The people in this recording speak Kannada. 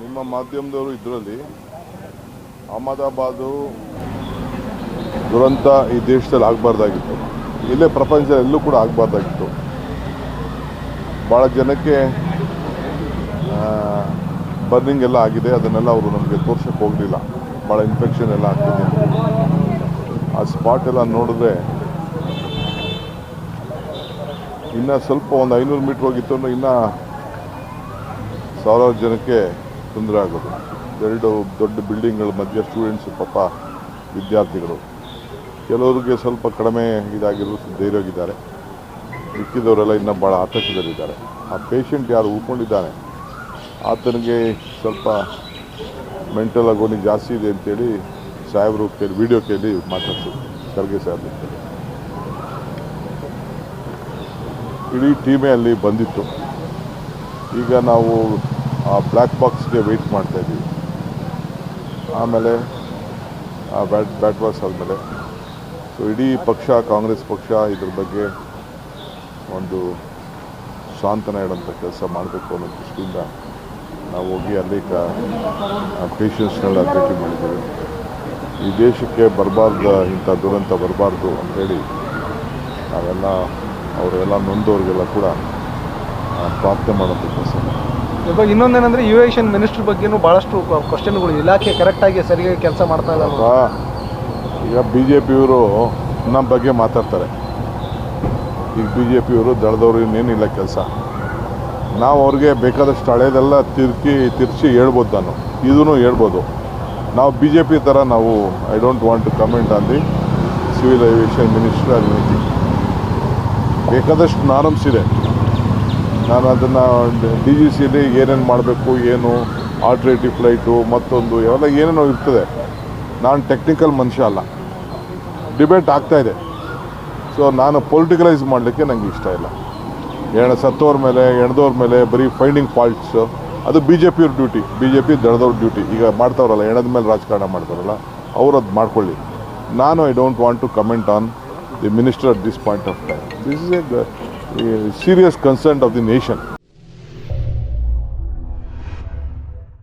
ನಿಮ್ಮ ಮಾಧ್ಯಮದವರು ಇದರಲ್ಲಿ ಅಹಮದಾಬಾದು ದುರಂತ ಈ ದೇಶದಲ್ಲಿ ಆಗಬಾರ್ದಾಗಿತ್ತು, ಇಲ್ಲೇ ಪ್ರಪಂಚದಲ್ಲಿ ಎಲ್ಲೂ ಕೂಡ ಆಗಬಾರ್ದಾಗಿತ್ತು. ಭಾಳ ಜನಕ್ಕೆ ಬರ್ನಿಂಗ್ ಎಲ್ಲ ಆಗಿದೆ, ಅದನ್ನೆಲ್ಲ ಅವರು ನಮಗೆ ತೋರ್ಸೋಕ್ಕೆ ಹೋಗಲಿಲ್ಲ. ಭಾಳ ಇನ್ಫೆಕ್ಷನ್ ಎಲ್ಲ ಆಗ್ತಿದೆ. ಆ ಸ್ಪಾಟ್ ಎಲ್ಲ ನೋಡಿದ್ರೆ ಇನ್ನೂ ಸ್ವಲ್ಪ ಒಂದು 500 ಮೀಟ್ರ್ ಹೋಗಿತ್ತು ಅಂದರೆ ಇನ್ನೂ ಸಾವಿರಾರು ಜನಕ್ಕೆ ತೊಂದರೆ ಆಗೋದು. ಎರಡು ದೊಡ್ಡ ಬಿಲ್ಡಿಂಗ್ಗಳ ಮಧ್ಯೆ ಸ್ಟೂಡೆಂಟ್ಸು, ಪಾಪ ವಿದ್ಯಾರ್ಥಿಗಳು, ಕೆಲವರಿಗೆ ಸ್ವಲ್ಪ ಕಡಿಮೆ ಇದಾಗಿರೋ ಧೈರ್ಯವಾಗಿದ್ದಾರೆ. ಮಿಕ್ಕಿದವರೆಲ್ಲ ಇನ್ನೂ ಭಾಳ ಆತಂಕದಲ್ಲಿದ್ದಾರೆ. ಆ ಪೇಷಂಟ್ ಯಾರು ಉಳ್ಕೊಂಡಿದ್ದಾನೆ ಆತನಿಗೆ ಸ್ವಲ್ಪ ಮೆಂಟಲ್ ಆಗೋನಿ ಜಾಸ್ತಿ ಇದೆ ಅಂತೇಳಿ ಸಾಹೇಬರು ವಿಡಿಯೋ ಕೇಳಿ ಮಾತಾಡ್ತಿದ್ರು, ಖರ್ಗೆ ಸಾಹೇಬ್ ಅಂತೇಳಿ. ಇಡೀ ಟೀಮೇ ಅಲ್ಲಿ ಬಂದಿತ್ತು. ಈಗ ನಾವು ಆ ಬ್ಲ್ಯಾಕ್ ಬಾಕ್ಸ್ಗೆ ವೆಯ್ಟ್ ಮಾಡ್ತಾಯಿದ್ದೀವಿ. ಆಮೇಲೆ ಆ ಬ್ಯಾಟ್ ಬಾಕ್ಸ್ ಆದಮೇಲೆ ಸೊ ಇಡೀ ಪಕ್ಷ, ಕಾಂಗ್ರೆಸ್ ಪಕ್ಷ ಇದ್ರ ಬಗ್ಗೆ ಒಂದು ಸಾಂತ್ವನ ಹೇಳೋಂಥ ಕೆಲಸ ಮಾಡಬೇಕು ಅನ್ನೋ ದೃಷ್ಟಿಯಿಂದ ನಾವು ಹೋಗಿ ಅಲ್ಲಿ ಪೇಷಂಟ್ಸ್ನೆಲ್ಲ ಭೇಟಿ ಮಾಡಿದ್ದೇವೆ. ಈ ದೇಶಕ್ಕೆ ಬರಬಾರ್ದು, ಇಂಥ ದುರಂತ ಬರಬಾರ್ದು ಅಂಥೇಳಿ ನಾವೆಲ್ಲ ಅವರೆಲ್ಲ ನೊಂದವ್ರಿಗೆಲ್ಲ ಕೂಡ ಪ್ರಾರ್ಥನೆ ಮಾಡೋಂಥ ಕೆಲಸ. ಇವಾಗ ಇನ್ನೊಂದೇನೆಂದರೆ ಏವಿಯೇಷನ್ ಮಿನಿಸ್ಟ್ರ್ ಬಗ್ಗೆನೂ ಭಾಳಷ್ಟು ಕ್ವಶನ್ಗಳು, ಇಲಾಖೆ ಕರೆಕ್ಟಾಗಿ ಸರಿಯಾಗಿ ಕೆಲಸ ಮಾಡ್ತಾ ಇಲ್ಲ. ಈಗ BJPಯವರು ನಮ್ಮ ಬಗ್ಗೆ ಮಾತಾಡ್ತಾರೆ. ಈಗ BJPಯವರು ದಳದವ್ರು ಇನ್ನೇನಿಲ್ಲ ಕೆಲಸ. ನಾವು ಅವ್ರಿಗೆ ಬೇಕಾದಷ್ಟು ಹಳೇದೆಲ್ಲ ತಿರ್ಚಿ ಹೇಳ್ಬೋದು, ನಾನು ಇದೂ ಹೇಳ್ಬೋದು. ನಾವು BJP ಥರ ನಾವು I don't want to comment on the civil aviation ministry or anything. ಬೇಕಾದಷ್ಟು ನಾರ್ಮ್ಸ್ ಇದೆ. ನಾನು ಅದನ್ನು DGCಲಿ ಏನೇನು ಮಾಡಬೇಕು, ಏನು ಆಲ್ಟ್ರೇಟಿವ್ ಫ್ಲೈಟು, ಮತ್ತೊಂದು ಇವೆಲ್ಲ ಏನೇನೋ ಇರ್ತದೆ. ನಾನು ಟೆಕ್ನಿಕಲ್ ಮನುಷ್ಯ ಅಲ್ಲ. ಡಿಬೇಟ್ ಆಗ್ತಾಯಿದೆ. ಸೊ ನಾನು ಪೊಲಿಟಿಕಲೈಸ್ ಮಾಡಲಿಕ್ಕೆ ನನಗೆ ಇಷ್ಟ ಇಲ್ಲ. ಸತ್ತೋರ ಮೇಲೆ, ಎಣದವ್ರ ಮೇಲೆ ಬರೀ ಫೈಂಡಿಂಗ್ ಫಾಲ್ಟ್ಸು, ಅದು BJPಯವ್ರ ಡ್ಯೂಟಿ, BJP ದಳದವ್ರ ಡ್ಯೂಟಿ. ಈಗ ಮಾಡ್ತಾವ್ರಲ್ಲ, ಎಣದ ಮೇಲೆ ರಾಜಕಾರಣ ಮಾಡ್ತಾರಲ್ಲ, ಅವ್ರು ಅದು ಮಾಡ್ಕೊಳ್ಳಿ. ನಾನು I don't want to comment on the minister at this point of time. This is a serious concern of the nation.